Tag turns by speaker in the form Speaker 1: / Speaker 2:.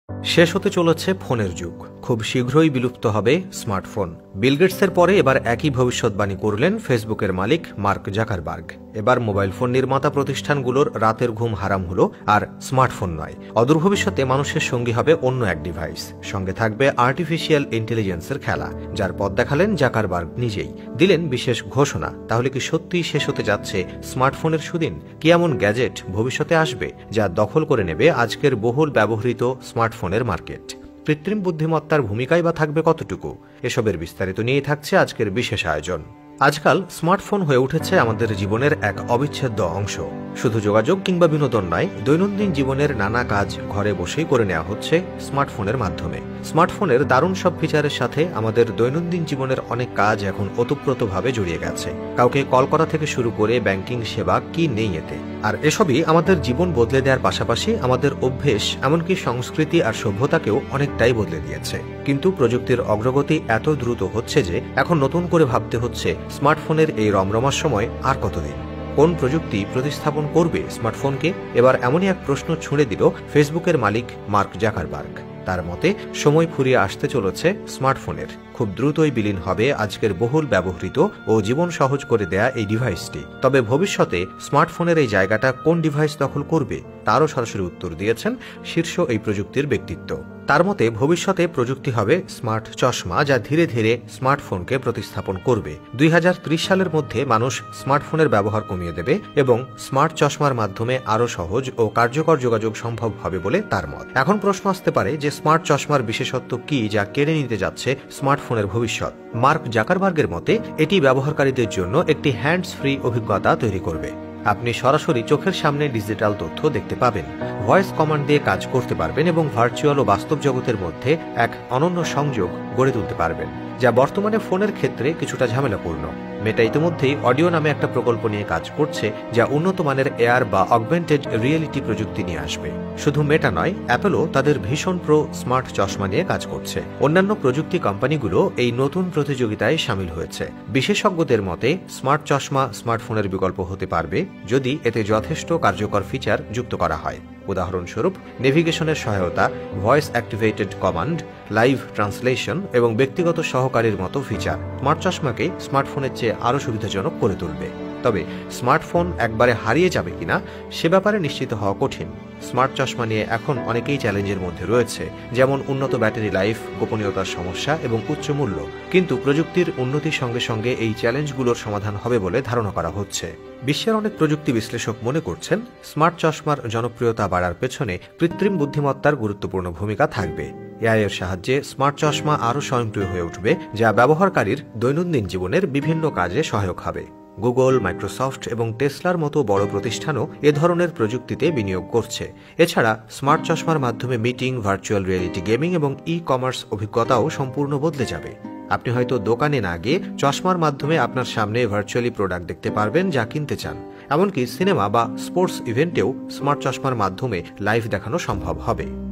Speaker 1: শেষ হতে চলেছে ফোনের যুগ। খুব শীঘ্রই বিলুপ্ত হবে স্মার্টফোন। বিল গেটসের পরে এবার একই ভবিষ্যৎবাণী করলেন ফেসবুকের মালিক মার্ক জাকারবার্গ। এবার মোবাইল ফোন নির্মাতা প্রতিষ্ঠানগুলোর রাতের ঘুম হারাম হলো, আর স্মার্টফোন নয়। অদূর ভবিষ্যতে মানুষের সঙ্গী হবে অন্য এক ডিভাইস, সঙ্গে থাকবে আর্টিফিশিয়াল ইন্টেলিজেন্সের খেলা, যার পথ দেখালেন জাকারবার্গ নিজেই। দিলেন বিশেষ ঘোষণা। তাহলে কি সত্যিই শেষ হতে যাচ্ছে স্মার্টফোনের সুদিন? কি এমন গ্যাজেট ভবিষ্যতে আসবে যা দখল করে নেবে আজকের বহুল ব্যবহৃত স্মার্টফোনের মার্কেট? কৃত্রিম বুদ্ধিমত্তার ভূমিকাই বা থাকবে কতটুকু? এসবের বিস্তারিত নিয়েই থাকছে আজকের বিশেষ আয়োজন। আজকাল স্মার্টফোন হয়ে উঠেছে আমাদের জীবনের এক অবিচ্ছেদ্য অংশ। শুধু যোগাযোগ কিংবা বিনোদন নয়, দৈনন্দিন জীবনের নানা কাজ ঘরে বসেই করে নেওয়া হচ্ছে স্মার্টফোনের মাধ্যমে। স্মার্টফোনের দারুণ সব ফিচারের সাথে আমাদের দৈনন্দিন জীবনের অনেক কাজ এখন ওতপ্রোতভাবে জড়িয়ে গেছে। কাউকে কল করা থেকে শুরু করে ব্যাংকিং সেবা কি নেই এতে। আর এসবই আমাদের জীবন বদলে দেওয়ার পাশাপাশি আমাদের অভ্যেস, এমনকি সংস্কৃতি আর সভ্যতাকেও অনেকটাই বদলে দিয়েছে। কিন্তু প্রযুক্তির অগ্রগতি এত দ্রুত হচ্ছে যে এখন নতুন করে ভাবতে হচ্ছে স্মার্টফোনের এই রমরমার সময় আর কতদিন। কোন প্রযুক্তি প্রতিস্থাপন করবে স্মার্টফোনকে? এবার এমনই এক প্রশ্ন ছুঁড়ে দিল ফেসবুকের মালিক মার্ক জাকারবার্গ। তার মতে সময় ফুরিয়ে আসতে চলেছে স্মার্টফোনের। খুব দ্রুতই বিলীন হবে আজকের বহুল ব্যবহৃত ও জীবন সহজ করে দেয়া এই ডিভাইসটি। তবে ভবিষ্যতে স্মার্টফোনের এই জায়গাটা কোন ডিভাইস দখল করবে তারও সরাসরি উত্তর দিয়েছেন শীর্ষ এই প্রযুক্তির ব্যক্তিত্ব। তার মতে ভবিষ্যতে প্রযুক্তি হবে স্মার্ট চশমা, যা ধীরে ধীরে স্মার্টফোনকে প্রতিস্থাপন করবে। 2030 সালের মধ্যে মানুষ স্মার্টফোনের ব্যবহার কমিয়ে দেবে এবং স্মার্ট চশমার মাধ্যমে আরও সহজ ও কার্যকর যোগাযোগ সম্ভব হবে বলে তার মত। এখন প্রশ্ন আসতে পারে যে স্মার্ট চশমার বিশেষত্ব কি যা কেড়ে নিতে যাচ্ছে স্মার্টফোনের ভবিষ্যৎ? মার্ক জাকারবার্গের মতে এটি ব্যবহারকারীদের জন্য একটি হ্যান্ডস ফ্রি অভিজ্ঞতা তৈরি করবে। আপনি সরাসরি চোখের সামনে ডিজিটাল তথ্য দেখতে পাবেন, ভয়েস কমান্ড দিয়ে কাজ করতে পারবেন এবং ভার্চুয়াল ও বাস্তব জগতের মধ্যে এক অনন্য সংযোগ গড়ে তুলতে পারবেন, যা বর্তমানে ফোনের ক্ষেত্রে কিছুটা ঝামেলাপূর্ণ। মেটা ইতিমধ্যেই অডিও নামে একটা প্রকল্প নিয়ে কাজ করছে, যা উন্নত মানের এআর বা অগমেন্টেড রিয়েলিটি প্রযুক্তি নিয়ে আসবে। শুধু মেটা নয়, অ্যাপলও তাদের ভিশন প্রো স্মার্ট চশমা নিয়ে কাজ করছে। অন্যান্য প্রযুক্তি কোম্পানিগুলো এই নতুন প্রতিযোগিতায় সামিল হয়েছে। বিশেষজ্ঞদের মতে স্মার্ট চশমা স্মার্টফোনের বিকল্প হতে পারবে যদি এতে যথেষ্ট কার্যকর ফিচার যুক্ত করা হয়। উদাহরণস্বরূপ নেভিগেশনের সহায়তা, voice activated command, live translation এবং ব্যক্তিগত সহকারীর মতো ফিচার স্মার্ট চশমাকে স্মার্টফোনের চেয়ে আরও সুবিধাজনক করে তুলবে। তবে স্মার্টফোন একবারে হারিয়ে যাবে কিনা সে ব্যাপারে নিশ্চিত হওয়া কঠিন। স্মার্ট চশমা নিয়ে এখন অনেকেই চ্যালেঞ্জের মধ্যে রয়েছে, যেমন উন্নত ব্যাটারি লাইফ, গোপনীয়তার সমস্যা এবং উচ্চ মূল্য। কিন্তু প্রযুক্তির উন্নতির সঙ্গে সঙ্গে এই চ্যালেঞ্জগুলোর সমাধান হবে বলে ধারণা করা হচ্ছে। বিশ্বের অনেক প্রযুক্তি বিশ্লেষক মনে করছেন স্মার্ট চশমার জনপ্রিয়তা বাড়ার পেছনে কৃত্রিম বুদ্ধিমত্তার গুরুত্বপূর্ণ ভূমিকা থাকবে। এআই এর সাহায্যে স্মার্ট চশমা আরও স্বয়ংক্রিয় হয়ে উঠবে, যা ব্যবহারকারীর দৈনন্দিন জীবনের বিভিন্ন কাজে সহায়ক হবে। গুগল, মাইক্রোসফট এবং টেসলার মতো বড় প্রতিষ্ঠানও এ ধরনের প্রযুক্তিতে বিনিয়োগ করছে। এছাড়া স্মার্ট চশমার মাধ্যমে মিটিং, ভার্চুয়াল রিয়েলিটি গেমিং এবং ই-কমার্স অভিজ্ঞতাও সম্পূর্ণ বদলে যাবে। আপনি হয়তো দোকানে না গিয়ে চশমার মাধ্যমে আপনার সামনে ভার্চুয়ালি প্রোডাক্ট দেখতে পারবেন যা কিনতে চান। এমনকি সিনেমা বা স্পোর্টস ইভেন্টেও স্মার্ট চশমার মাধ্যমে লাইভ দেখানো সম্ভব হবে।